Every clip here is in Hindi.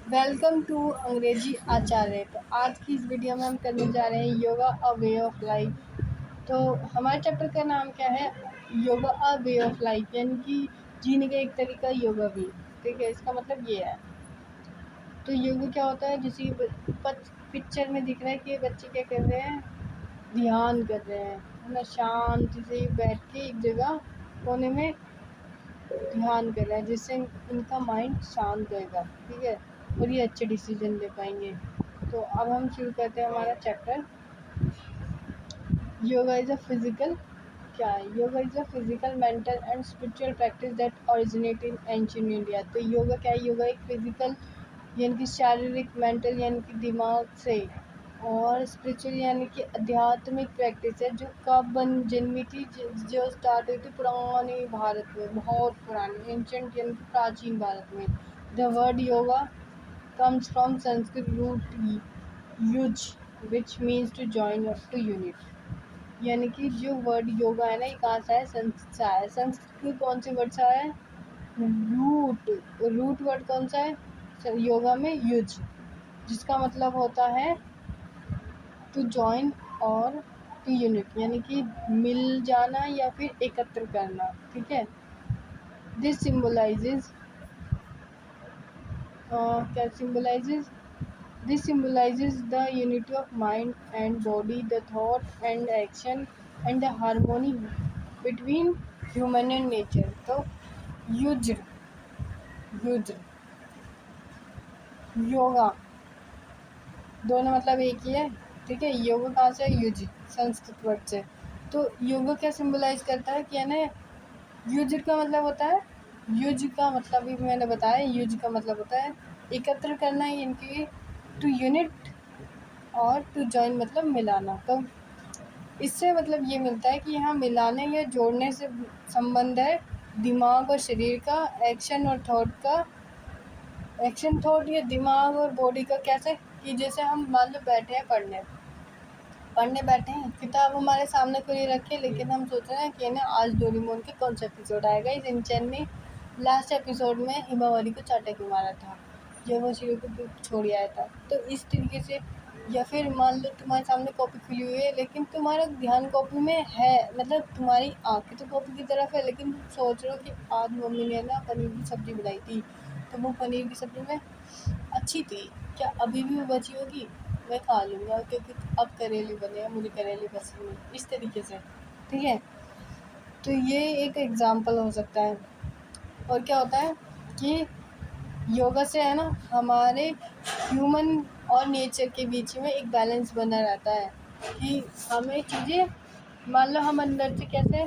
वेलकम टू अंग्रेजी आचार्य। तो आज की इस वीडियो में हम करने जा रहे हैं योगा अ वे ऑफ लाइफ। तो हमारे चैप्टर का नाम क्या है? योगा अ वे ऑफ लाइफ, यानी कि जीने का एक तरीका योगा भी। ठीक है, इसका मतलब ये है। तो योगा क्या होता है? जैसे पिक्चर में दिख रहा है कि ये बच्चे क्या कर रहे हैं, ध्यान कर रहे हैं, है ना। शांति से बैठ के एक जगह कोने में ध्यान कर रहे हैं, जिससे इनका माइंड शांत रहेगा। ठीक है, और ये अच्छे डिसीजन ले पाएंगे। तो अब हम शुरू करते हैं हमारा chapter. Yoga is a physical क्या है? Yoga is a physical, mental and spiritual practice that originate in ancient India. तो योगा क्या है? योगा एक फिजिकल यानी कि शारीरिक, मेंटल यानी कि दिमाग से, और स्पिरिचुअल यानी कि आध्यात्मिक प्रैक्टिस है जो कब बन जन्मी थी, जो स्टार्ट हुई थी पुराने भारत में, बहुत पुराने, एंशंट यानी कि प्राचीन भारत में। The word yoga comes from Sanskrit root use which means to join or to unite। यानी कि जो वर्ड योगा है ना, ये कहाँ से है? संस्कृत से आया है। संस्कृत के कौन से वर्ड से आया है? रूट। रूट वर्ड कौन सा है योगा में? युज, जिसका मतलब होता है टू जॉइन और टू यूनिट, यानी कि मिल जाना या फिर एकत्र करना। ठीक है, दिस सिम्बलाइजेज क्या symbolises? This symbolises the unity of mind and body, the thought and action and the harmony between human and nature. तो युज्र, युज्र, योगा, दोनों मतलब एक ही है। ठीक है, योगा कहाँ से? युज, संस्कृत वर्ड से। तो योगा क्या सिंबलाइज करता है कि है ना, युज का मतलब होता है, युज का मतलब भी मैंने बताया, युज का मतलब होता है एकत्र करना, इनकी टू यूनिट, और टू जॉइन मतलब मिलाना। तो इससे मतलब ये मिलता है कि यहाँ मिलाने या जोड़ने से संबंध है दिमाग और शरीर का, एक्शन और थॉट का, एक्शन थॉट या दिमाग और बॉडी का। कैसे कि जैसे हम मान लो बैठे हैं पढ़ने बैठे हैं, किताब हमारे सामने खुली रखी है, लेकिन हम सोच रहे हैं कि ना आज डोरेमोन के कौन सा एपिसोड आएगा। इस इंचन ने लास्ट एपिसोड में हिमावरी को चाटा क्यों मारा था, जब वो शिरो को छोड़ आया था। तो इस तरीके से, या फिर मान लो तुम्हारे सामने कॉपी खुली हुई है, लेकिन तुम्हारा ध्यान कॉपी में है, मतलब तुम्हारी आंखें तो कॉपी की तरफ है, लेकिन तुम सोच रहे हो कि आज मम्मी ने ना पनीर की सब्ज़ी बनाई थी, तो वो पनीर की सब्ज़ी में अच्छी थी, क्या अभी भी वो बची होगी? मैं खा लूँगा, क्योंकि अब करेले बने हैं, मुझे करेले पसंद नहीं, इस तरीके से। ठीक है, तो ये एक एग्ज़ाम्पल हो सकता है। और क्या होता है कि योगा से है ना, हमारे ह्यूमन और नेचर के बीच में एक बैलेंस बना रहता है कि हमें चीज़ें, मान लो हम अंदर से कैसे,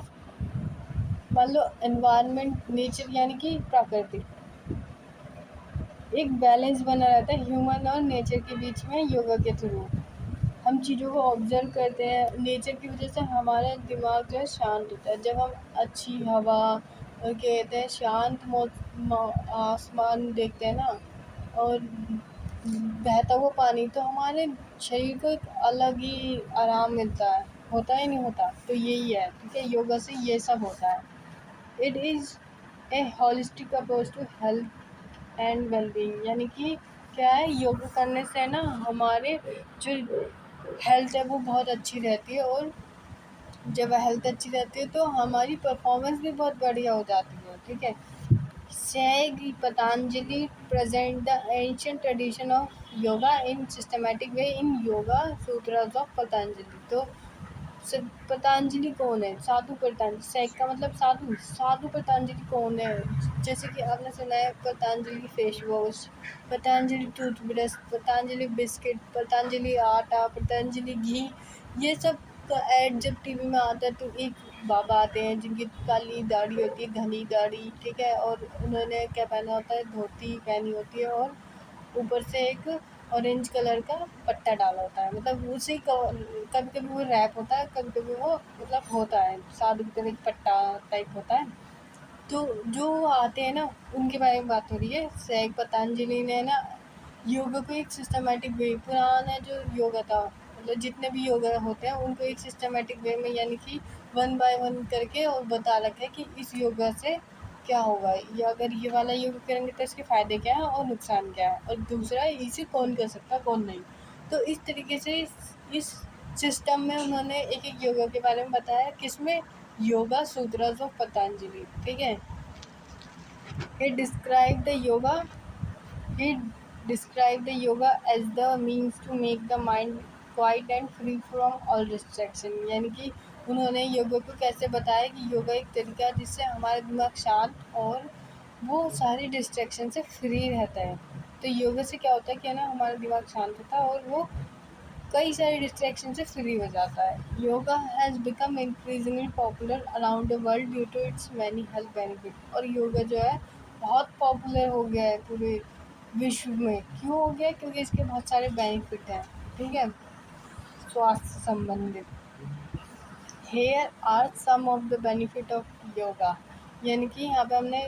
मान लो एनवायरनमेंट, नेचर यानी कि प्रकृति, एक बैलेंस बना रहता है ह्यूमन और नेचर के बीच में योगा के थ्रू। हम चीज़ों को ऑब्जर्व करते हैं, नेचर की वजह से हमारा दिमाग जो है शांत होता है। जब हम अच्छी हवा और क्या कहते हैं शांत आसमान देखते हैं ना, और बहता हुआ पानी, तो हमारे शरीर को एक अलग ही आराम मिलता है। होता है नहीं होता? तो यही है। ठीक है, योगा से ये सब होता है। It is a holistic approach to health and wellbeing, यानी कि क्या है, योगा करने से ना हमारे जो हेल्थ है वो बहुत अच्छी रहती है, और जब हेल्थ अच्छी रहती है तो हमारी परफॉर्मेंस भी बहुत बढ़िया हो जाती है। ठीक है, Sage Patanjali present the ancient tradition of yoga in systematic way in Yoga Sutras of Patanjali। तो पतंजलि कौन है? साधु पतंजलि। सैक का मतलब साधु, साधु पतंजलि कौन है? जैसे कि आपने सुना है Patanjali face wash, Patanjali toothbrush, Patanjali biscuit, Patanjali आटा, पतंजलि घी, ये सब का ऐड जब टीवी में आता है तो एक बाबा आते हैं जिनकी काली दाढ़ी होती है, घनी दाढ़ी। ठीक है, और उन्होंने क्या पहना होता है? धोती पहनी होती है, और ऊपर से एक ऑरेंज कलर का पट्टा डाला होता है, मतलब उसी का कभी कभी वो रैप होता है, कभी कभी वो मतलब होता है साधु की तरह एक पट्टा टाइप होता है। तो जो आते हैं ना, उनके बारे में बात हो रही है। सैक पतंजलि ने ना योगा को एक सिस्टमेटिक वे, पुराना जो योगा था, मतलब जितने भी योगा होते हैं उनको एक सिस्टमेटिक वे में, यानी कि वन बाय वन करके और बता रखा है कि इस योगा से क्या होगा, या अगर ये वाला योग करेंगे तो इसके फ़ायदे क्या हैं और नुकसान क्या है, और दूसरा इसे कौन कर सकता है कौन नहीं। तो इस तरीके से इस सिस्टम में उन्होंने एक एक योगा के बारे में बताया, किसमें, योगा सूत्रास ऑफ पतंजलि, ठीक है। He describe the yoga He described the yoga as the means to make the mind quiet and free from all distraction। यानी कि उन्होंने योगा को कैसे बताया कि योगा एक तरीका है जिससे हमारा दिमाग शांत और वो सारी डिस्ट्रैक्शन से फ्री रहता है। तो योगा से क्या होता है कि ना हमारा दिमाग शांत होता है और वो कई सारी डिस्ट्रैक्शन से फ्री हो जाता है। Yoga has become increasingly popular around the world due to its many health benefit. और योगा जो है बहुत पॉपुलर हो गया है पूरे विश्व में। क्यों हो गया, क्योंकि इसके बहुत सारे बेनिफिट हैं, ठीक है, स्वास्थ्य से संबंधित। Here are some of the benefit of yoga. यानी कि यहाँ पे हमने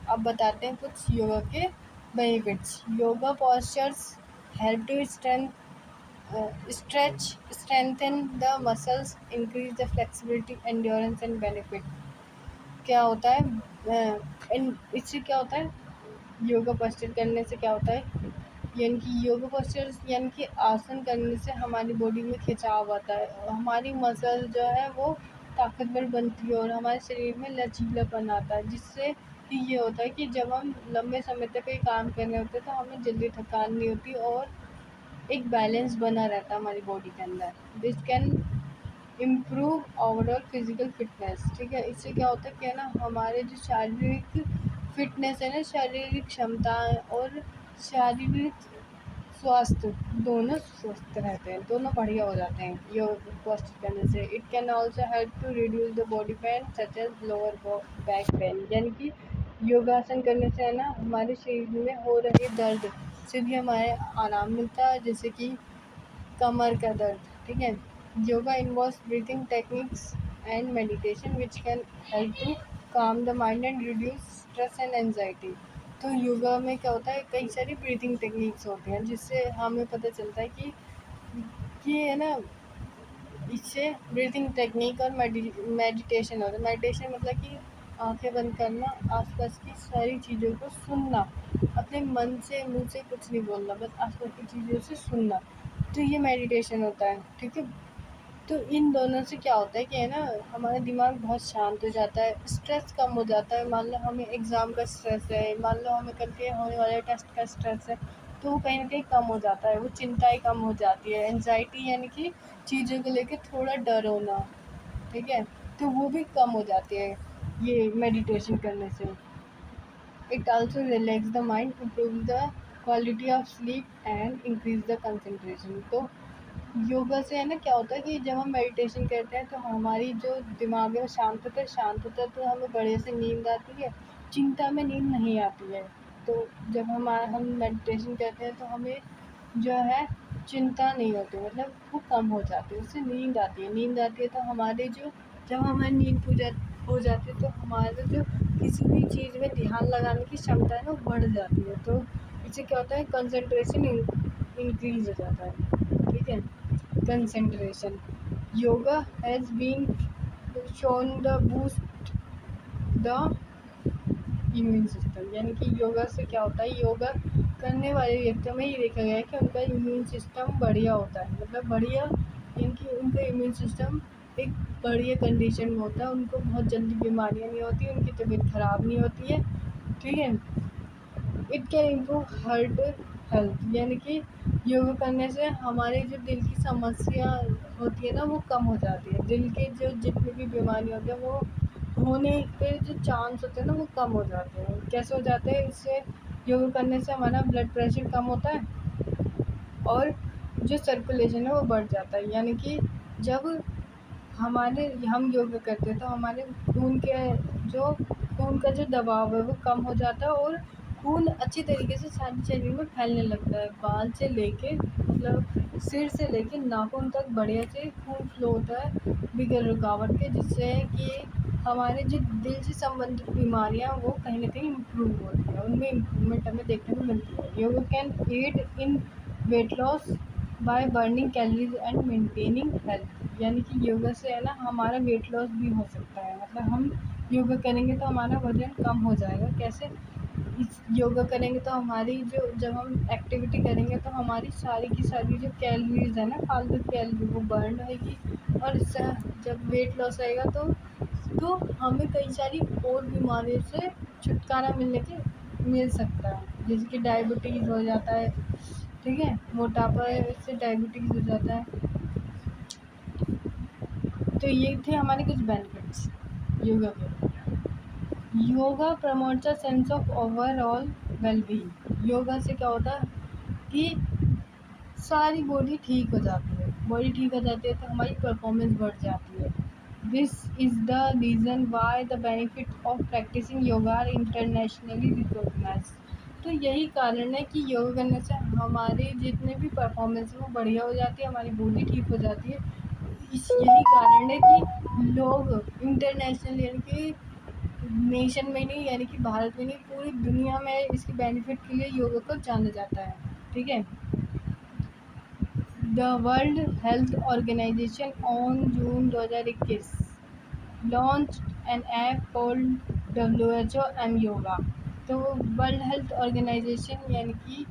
अब बताते हैं कुछ योगा के benefits. Yoga postures help to stretch, strengthen the muscles, increase the flexibility, endurance and benefit। क्या होता है, इससे क्या होता है, योगा पोस्चर करने से क्या होता है, यानी कि योगा पोस्चर यानी कि आसन करने से हमारी बॉडी में खिंचाव आता है और हमारी मसल जो है वो ताकतवर बनती है और हमारे शरीर में लचीलापन आता है, जिससे कि ये होता है कि जब हम लंबे समय तक कोई काम कर रहे होते हैं तो हमें जल्दी थकान नहीं होती और एक बैलेंस बना रहता है हमारी बॉडी के अंदर। This can improve overall physical fitness, ठीक है। इससे क्या होता है कि ना हमारे जो शारीरिक फिटनेस है ना, शारीरिक क्षमताएं और शारीरिक स्वास्थ्य दोनों स्वस्थ रहते हैं, दोनों बढ़िया हो जाते हैं योग पोस्चर करने से। It can also help to reduce the body pain such as lower back pain. यानी कि योगासन करने से है ना हमारे शरीर में हो रहे दर्द से भी हमारे आराम मिलता है, जैसे कि कमर का दर्द, ठीक है। Yoga involves breathing techniques and meditation which can help to calm the mind and reduce stress and anxiety. तो योगा में क्या होता है, कई सारी ब्रीथिंग टेक्निक्स होती हैं जिससे हमें पता चलता है कि है ना, इससे ब्रीथिंग टेक्निक और मेडिटेशन होता है। मेडिटेशन मतलब कि आंखें बंद करना, आसपास की सारी चीज़ों को सुनना, अपने मन से मुंह से कुछ नहीं बोलना, बस आसपास की चीज़ों से सुनना, तो ये मेडिटेशन होता है, ठीक है। तो इन दोनों से क्या होता है कि है ना हमारा दिमाग बहुत शांत हो जाता है, स्ट्रेस कम हो जाता है। मान लो हमें एग्ज़ाम का स्ट्रेस है, मान लो हमें कल के होने वाले टेस्ट का स्ट्रेस है, तो वो कहीं ना कहीं कम हो जाता है, वो चिंताएं कम हो जाती है। एंजाइटी यानी कि चीज़ों को लेकर थोड़ा डर होना, ठीक है, तो वो भी कम हो जाती है ये मेडिटेशन करने से। It also relax the mind, improve the quality of sleep and increase the concentration. तो योगा से है ना क्या होता है कि जब हम मेडिटेशन करते हैं तो हमारी जो दिमाग है वो शांत होता है तो हमें बढ़िया से नींद आती है, चिंता में नींद नहीं आती है। तो जब हम मेडिटेशन करते हैं तो हमें जो है चिंता नहीं होती, मतलब वो कम हो जाती है, उससे नींद आती है तो हमारे जो जब हमारी नींद पूजा हो जाती है तो हमारे जो किसी भी चीज़ में ध्यान लगाने की क्षमता है ना वो बढ़ जाती है। तो इससे क्या होता है, कंसंट्रेशन इंक्रीज हो जाता है, ठीक है। Concentration, yoga has been shown the boost the immune system. यानी कि योगा से क्या होता है, योगा करने वाले व्यक्तियों में ये देखा गया है कि उनका इम्यून सिस्टम बढ़िया होता है, मतलब बढ़िया यानी कि उनका इम्यून सिस्टम एक बढ़िया कंडीशन में होता है, उनको बहुत जल्दी बीमारियां नहीं होती, उनकी तबीयत ख़राब नहीं होती है, ठीक है। It can improve heart health, यानी कि योगा करने से हमारे जो दिल की समस्या होती है ना वो कम हो जाती है, दिल के जो जितनी भी बीमारी होती है वो होने के जो चांस होते हैं ना वो कम हो जाते हैं। कैसे हो जाते हैं, इससे योगा करने से हमारा ब्लड प्रेशर कम होता है और जो सर्कुलेशन है वो बढ़ जाता है। यानी कि जब हम योगा करते हैं तो हमारे खून का जो दबाव है वो कम हो जाता है और खून अच्छी तरीके से सारे शरीर में फैलने लगता है। बाल से लेके मतलब सिर से लेके नाखून तक बढ़िया से खून फ्लो होता है बिगड़ रुकावट के, जिससे कि हमारे जो दिल से संबंधित बीमारियां वो कहीं ना कहीं इम्प्रूव होती है, उनमें इम्प्रूवमेंट हमें देखने को मिलती है। Yoga can aid in weight loss by burning calories and maintaining health. यानी कि योगा से है ना हमारा वेट लॉस भी हो सकता है, मतलब हम योगा करेंगे तो हमारा वज़न कम हो जाएगा। कैसे? इस योगा करेंगे तो हमारी जो जब हम एक्टिविटी करेंगे तो हमारी सारी की सारी जो कैलोरीज़ है ना, फालतू कैलोरी वो बर्न होएगी, और इससे जब वेट लॉस आएगा तो हमें कई सारी और बीमारियों से छुटकारा मिल सकता है, जैसे कि डायबिटीज़ हो जाता है, ठीक है, मोटापा से डायबिटीज़ हो जाता है। तो ये थे हमारे कुछ बेनिफिट्स योगा के। Yoga promotes a sense of overall wellbeing. Yoga से क्या होता है कि सारी बॉडी ठीक हो जाती है, तो हमारी परफॉर्मेंस बढ़ जाती है। This is the reason why the benefit of practising yoga are internationally recognised. तो यही कारण है कि योगा करने से हमारे जितने भी परफॉर्मेंस है वो बढ़िया हो जाती है, हमारी बॉडी ठीक हो जाती है। यही कारण है कि लोग इंटरनेशनल यानी कि नेशन में नहीं, यानी कि भारत में नहीं, पूरी दुनिया में इसके बेनिफिट के लिए योगा को जाना जाता है, ठीक है। The World Health Organization on June 2021 launch an app called WHO M yoga. तो वर्ल्ड हेल्थ ऑर्गेनाइजेशन यानी कि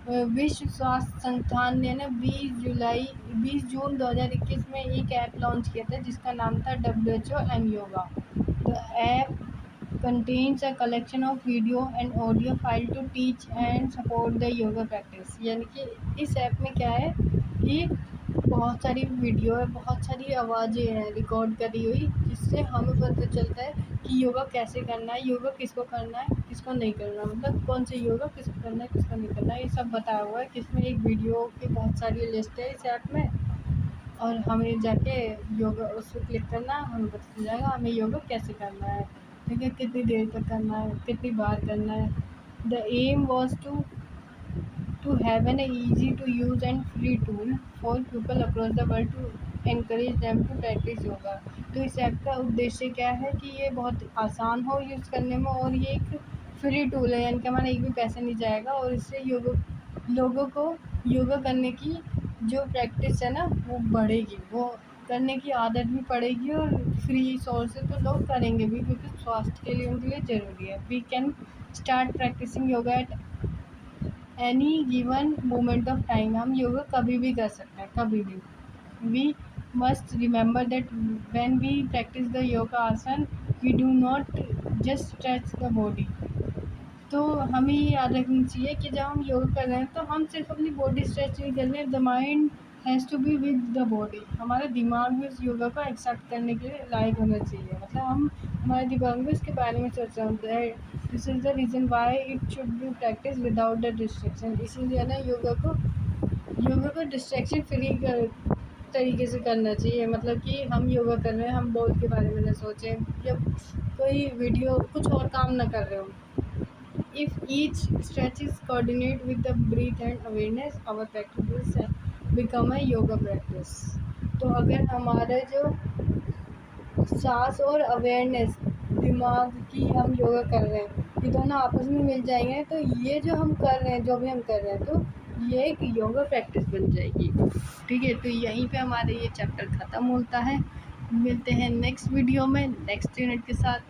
विश्व स्वास्थ्य संस्थान ने ना 20 जून 2021 में एक ऐप लॉन्च किया था जिसका नाम था WHO M yoga. The app contains a collection of video and audio file to teach and support the yoga practice। यानी कि इस ऐप में क्या है कि बहुत सारी वीडियो है, बहुत सारी आवाज़ें हैं रिकॉर्ड करी हुई, जिससे हमें पता चलता है कि योगा कैसे करना है, योगा किसको करना है, किसको नहीं करना, मतलब कौन से योगा किसको करना है, किसको नहीं करना है, ये सब बताया हुआ है। किसमें एक वीडियो की बहुत सारी लिस्ट है इस ऐप में, और हमें जाके योगा उस पर क्लिक करना, हमें पता चल जाएगा हमें योगा कैसे करना है, ठीक है, कितनी देर तक करना है, कितनी बार करना है। The aim was to have an easy to use and free tool for people across the world to encourage them to practice yoga। तो इस ऐप का उद्देश्य क्या है कि ये बहुत आसान हो यूज़ करने में, और ये एक फ्री टूल है, यानी कि हमारा एक भी पैसा नहीं जाएगा, और इससे लोगों को योगा करने की जो प्रैक्टिस है ना वो बढ़ेगी, वो करने की आदत भी पड़ेगी, और फ्री सोर्स से तो लोग करेंगे भी, क्योंकि स्वास्थ्य के लिए उनके लिए ज़रूरी है। We can start practising yoga at any given moment of time. हम योगा कभी भी कर सकते हैं, कभी भी। We must remember that when we practise the yoga asana we do not just stretch the body. तो हमें ये याद रखनी चाहिए कि जब हम योगा कर रहे हैं तो हम सिर्फ अपनी बॉडी स्ट्रेच नहीं कर रहे हैं, the mind has to be with the body. हमारा दिमाग भी उस योगा को एक्सेप्ट करने के लिए लायक होना चाहिए, मतलब हमारे दिमाग में इसके बारे में सोच रहा होता है। This is the reason why it should be practice without the distraction. इसीलिए ना योगा को डिस्ट्रैक्शन फ्री तरीके से करना चाहिए, मतलब कि हम योगा कर रहे हैं, हम बॉल के बारे में ना सोचें, जब कोई वीडियो कुछ और काम ना कर रहे हो। If each stretch is coordinated with the breath and awareness, our practice will become a yoga practice। तो अगर हमारा जो सांस और अवेयरनेस दिमाग की हम योगा कर रहे हैं, ये दोनों आपस में मिल जाएंगे, तो ये जो हम कर रहे हैं, जो भी हम कर रहे हैं, तो ये एक योगा प्रैक्टिस बन जाएगी, ठीक है। तो यहीं पे हमारे ये चैप्टर ख़त्म होता है। मिलते हैं नेक्स्ट वीडियो में नेक्स्ट यूनिट के साथ।